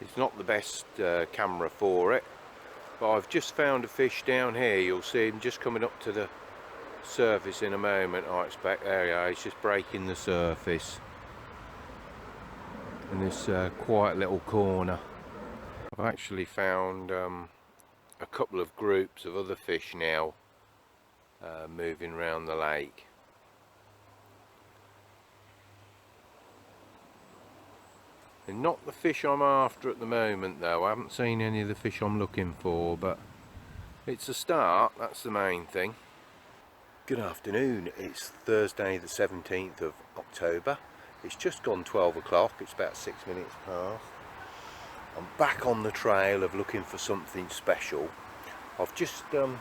It's not the best camera for it, but I've just found a fish down here. You'll see him just coming up to the surface in a moment, I expect. There he is, he's just breaking the surface in this quiet little corner. I've actually found a couple of groups of other fish now moving around the lake. They're not the fish I'm after at the moment though. I haven't seen any of the fish I'm looking for, but it's a start, that's the main thing. Good afternoon, it's Thursday the 17th of October. It's just gone 12 o'clock, it's about 6 minutes past. I'm back on the trail of looking for something special. I've just been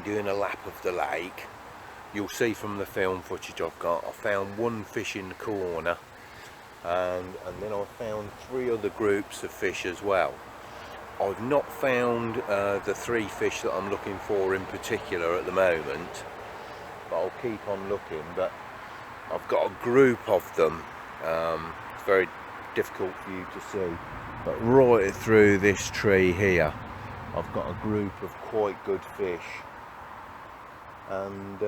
doing a lap of the lake. You'll see from the film footage I've got, I found one fish in the corner, and then I found 3 other groups of fish as well. I've not found the 3 fish that I'm looking for in particular at the moment, but I'll keep on looking. But I've got a group of them. It's very difficult for you to see, but right through this tree here I've got a group of quite good fish, and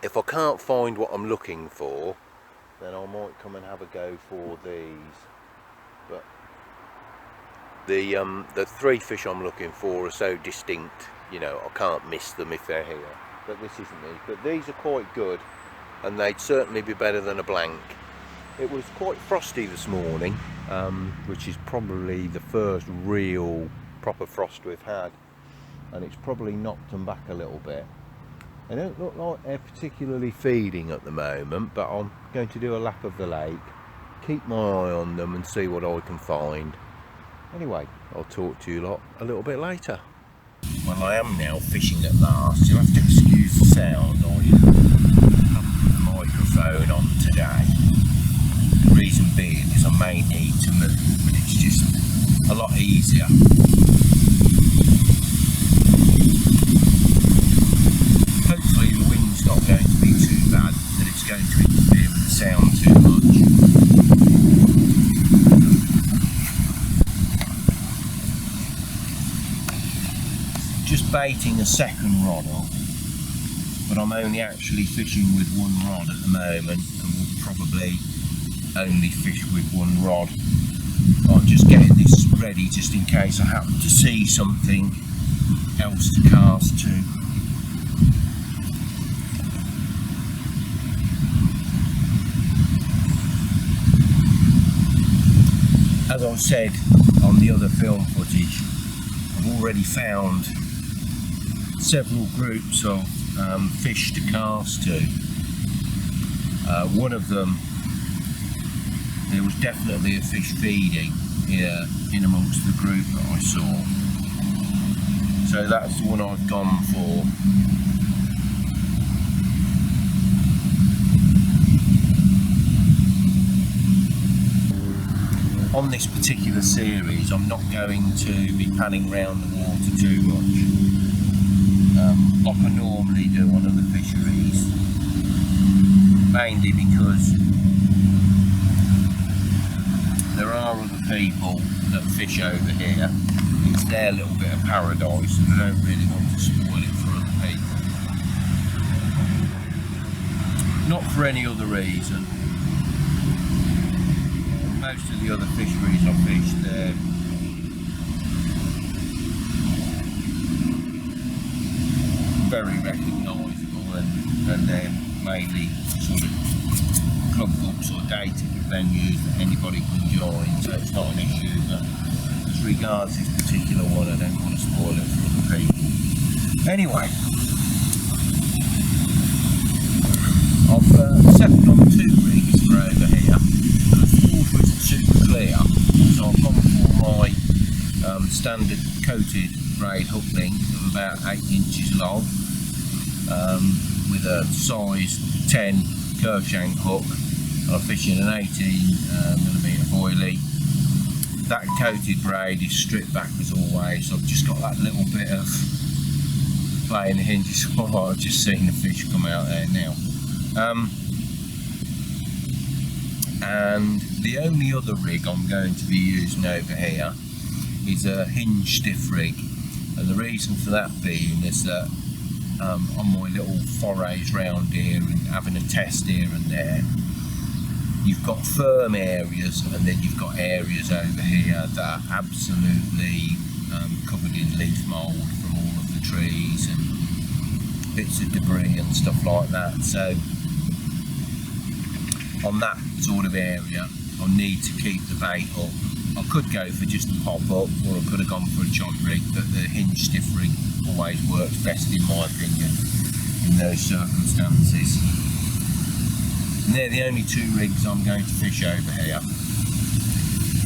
if I can't find what I'm looking for, then I might come and have a go for these. But the 3 fish I'm looking for are so distinct, you know, I can't miss them if they're here. But this isn't these, but these are quite good, and they'd certainly be better than a blank. It was quite frosty this morning, which is probably the first real proper frost we've had, and it's probably knocked them back a little bit. They don't look like they're particularly feeding at the moment, but I'm going to do a lap of the lake, keep my eye on them and see what I can find. Anyway, I'll talk to you lot a little bit later. Well, I am now fishing at last. You'll have to excuse the sound. I haven't put the microphone on today. The reason being is I may need to move, but it's just a lot easier. Hopefully the wind's not going to be too bad that it's going to interfere with the sound too much. Just baiting a second rod up, but I'm only actually fishing with 1 rod at the moment, and will probably only fish with 1 rod. I'm just getting this ready just in case I happen to see something else to cast to. As I said on the other film footage, I've already found several groups of fish to cast to. One of them, there was definitely a fish feeding here in amongst the group that I saw, so that's the one I've gone for. On this particular series I'm not going to be panning around the water too much, like I normally do on other fisheries, mainly because there are other people that fish over here. It's their little bit of paradise, and I don't really want to spoil it for other people. Not for any other reason. Most of the other fisheries I fish, they're very recognisable, and they're mainly sort of club books or dating venues that anybody can join, so it's not an issue. But as regards this particular one, I don't want to spoil it for other people. Anyway, I've settled on 2 rigs for over here. The water isn't super clear, so I've gone for my standard coated braid hook length of about 8 inches long, with a size 10 curve shank hook. I'm fishing an 18mm boilie. That coated braid is stripped back as always, so I've just got that little bit of playing the hinges. Oh, I've just seen the fish come out there now. And the only other rig I'm going to be using over here is a hinge stiff rig, and the reason for that being is that on my little forays round here and having a test here and there, you've got firm areas and then you've got areas over here that are absolutely covered in leaf mould from all of the trees and bits of debris and stuff like that. So on that sort of area I need to keep the bait up. I could go for just a pop up, or I could have gone for a chop rig, but the hinge stiff rig always works best in my opinion in those circumstances. And they're the only two rigs I'm going to fish over here.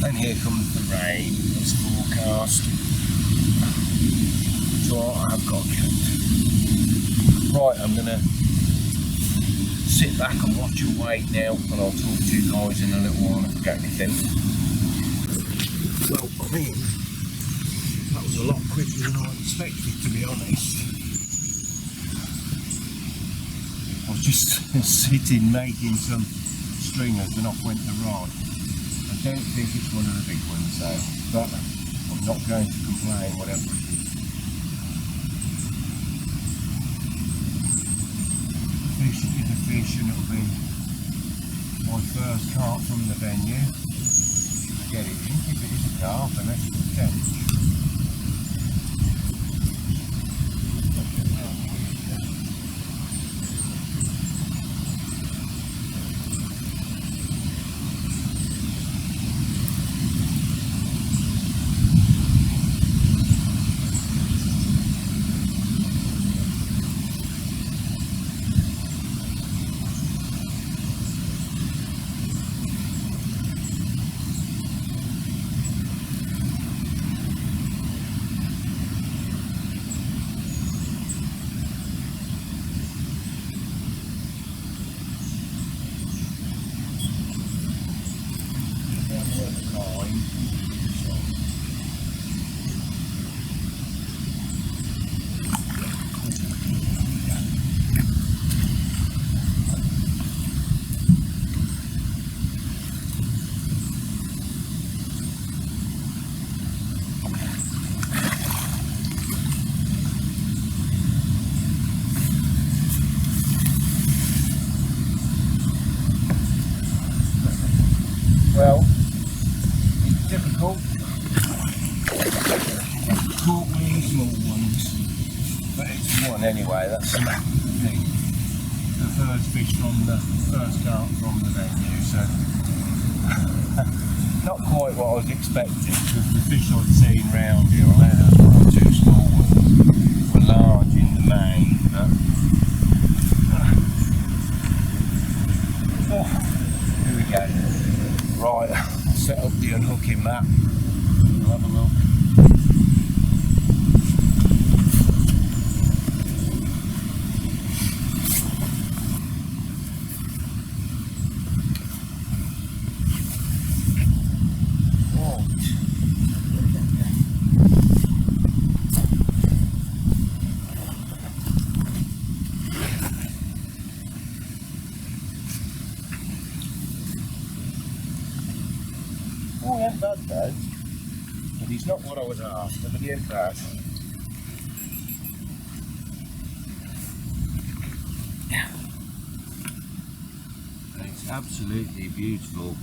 And here comes the rain as forecast. So I've got kept. Right, I'm going to sit back and watch and wait now, and I'll talk to you guys in a little while if I get anything. Well, I mean, that was a lot quicker than I expected, to be honest. I was just sitting making some stringers and off went the rod. I don't think it's one of the big ones though, but I'm not going to complain whatever it is. Fish is a fish, and it'll be my first carp from the venue. Get it in, if it is a carp, and that's the tench. Well, it's difficult. I've caught really small ones, but it's one anyway. That's the thing. The first fish from the first carp from the venue, so not quite what I was expecting, because the fish I'd seen round here, I know there were 1 or 2 small ones, were large in the main, but here we go. Right, I'll set up the unhooking map. We'll have a look. Oh, yeah, that's bad. But he's not what I was after, but he ain't bad. It's absolutely beautiful.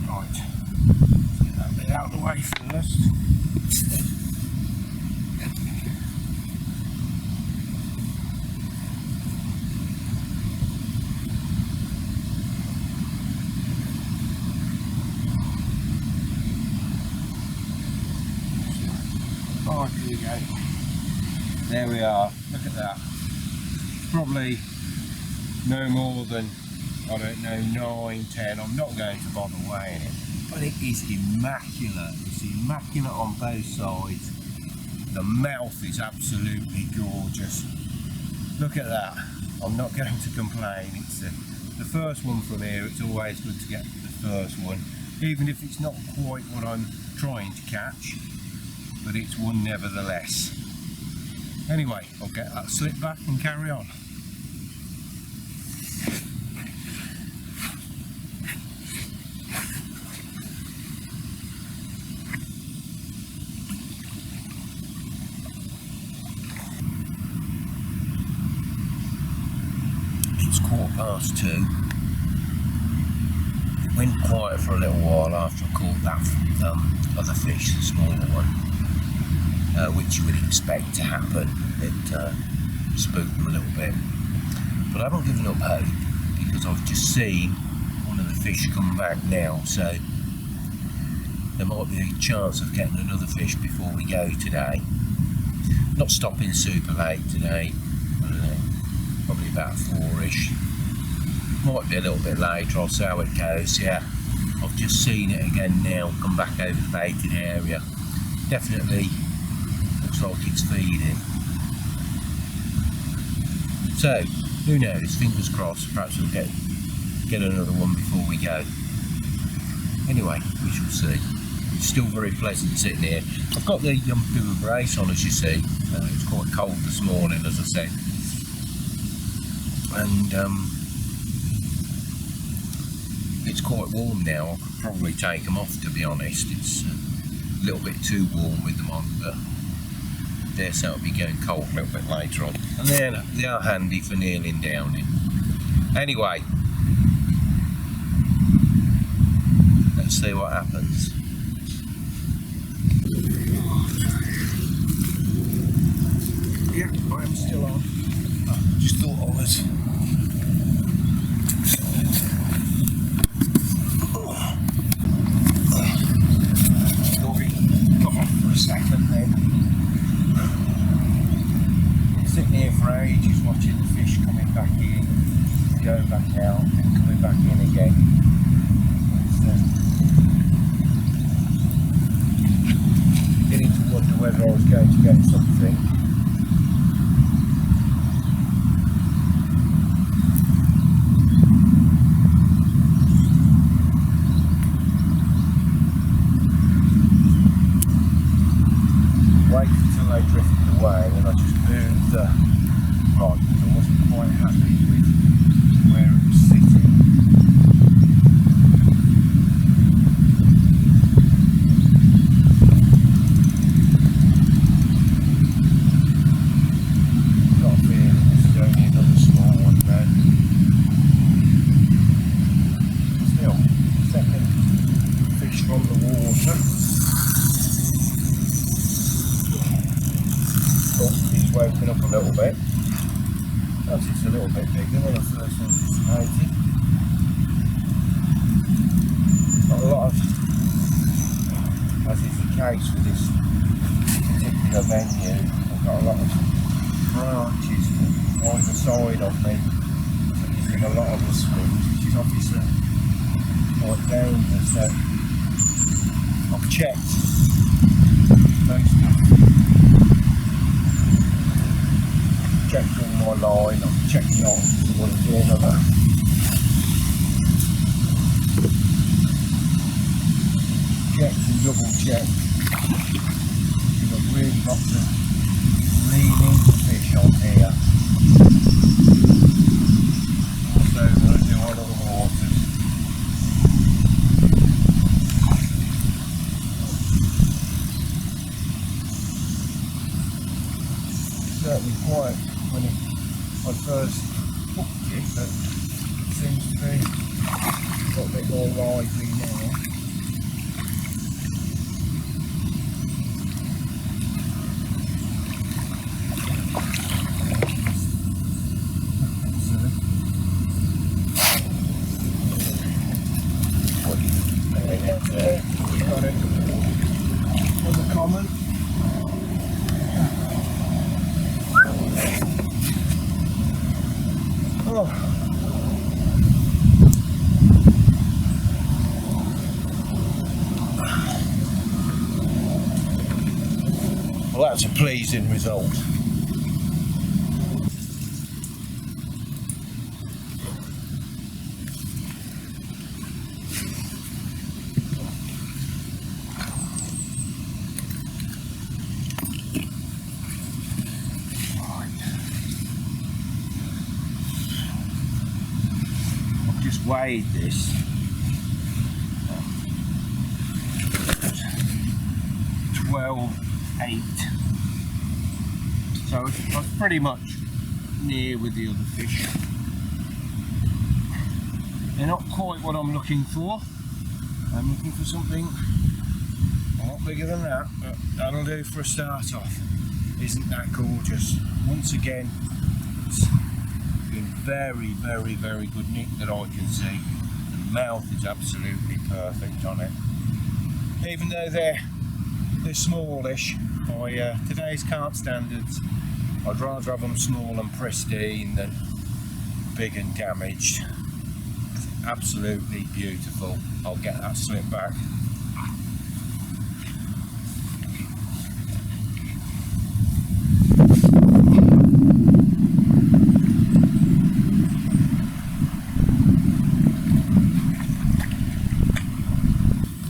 Right, let's get that bit out of the way first. Oh, here we go. There we are. Look at that. Probably no more than, I don't know, 9, 10. I'm not going to bother weighing it. But it is immaculate. It's immaculate on both sides. The mouth is absolutely gorgeous. Look at that. I'm not going to complain. It's the first one from here. It's always good to get the first one. even if it's not quite what I'm trying to catch, but it's one nevertheless. Anyway, I'll get that slip back and carry on. It's 2:15. It went quiet for a little while after I caught that other fish, the smaller one, which you would expect to happen. It spooked them a little bit. But I haven't given up hope, because I've just seen one of the fish come back now, so there might be a chance of getting another fish before we go today. Not stopping super late today, I don't know, probably about 4ish. Might be a little bit later, I'll see how it goes. Yeah, I've just seen it again now, come back over the baited area. Definitely looks like it's feeding. So, who knows, fingers crossed, perhaps we'll get another one before we go. Anyway, we shall see. It's still very pleasant sitting here. I've got the Puma brace on, as you see. It's quite cold this morning, as I said. And it's quite warm now. I could probably take them off, to be honest. It's a little bit too warm with them on, but I dare say it'll be going cold a little bit later on. And they are handy for kneeling down in. Anyway, let's see what happens. Yeah, I am still on. Just thought I was. Thought it got off for a second then. Been sitting here for ages watching the fish coming back in, going back out, and coming back in again. Beginning to wonder whether I was going to get something. Until they drifted away, and I just moved the rod because I wasn't quite happy with where it was sitting. Got a feeling this is only another small one then. Still, second fish from the water. He's woken up a little bit. Perhaps it's a little bit bigger than I first anticipated. Got a lot of, as is the case with this particular venue, I've got a lot of branches on either side of me, so using a lot of the swims, which is obviously quite dangerous. So I've checked most of. Checked all my line, I'm checking on what I'm doing on that. Checked and double checked. Because I've really got to lean into fish on here. Also, I do on other waters. Certainly quite when I first hooked it, but it seems to be a little bit more lively now. Got it. Was a common. Well, that's a pleasing result. weighed this. 12.8. So I was pretty much near with the other fish. They're not quite what I'm looking for. I'm looking for something a lot bigger than that, but that'll do for a start off. Isn't that gorgeous? Once again, it's been very, very, very good nick that I can see. The mouth is absolutely perfect on it. Even though they're smallish by today's carp standards, I'd rather have them small and pristine than big and damaged. It's absolutely beautiful. I'll get that slip back.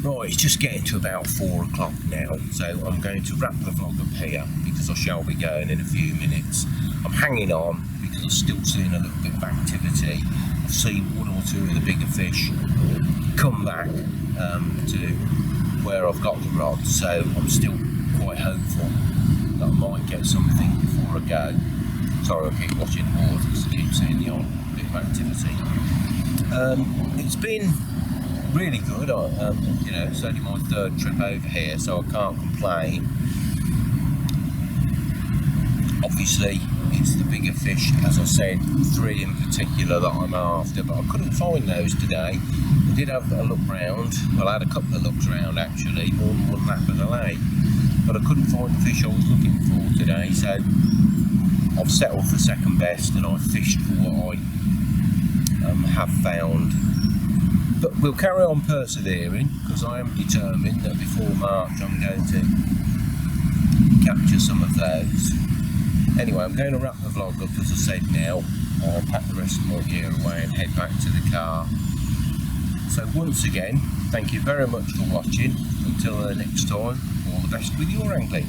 Right, it's just getting to about 4 o'clock now, so I'm going to wrap the vlog up here because I shall be going in a few minutes. I'm hanging on because I'm still seeing a little bit of activity. I've seen one or two of the bigger fish come back to where I've got the rod, so I'm still quite hopeful that I might get something before I go. Sorry, I keep watching the water because I keep seeing the odd bit of activity. It's been really good. You know, it's only my 3rd trip over here, so I can't complain. Obviously, it's the bigger fish, as I said, 3 in particular that I'm after, but I couldn't find those today. I did have a look round. Well, I had a couple of looks round actually, more than one lap of the lake, but I couldn't find the fish I was looking for today, so I've settled for second best and I've fished for what I have found. But we'll carry on persevering because I am determined that before March I'm going to capture some of those. Anyway, I'm going to wrap the vlog up as I said now, pack the rest of my gear away and head back to the car. So once again, thank you very much for watching. Until the next time, all the best with your angling.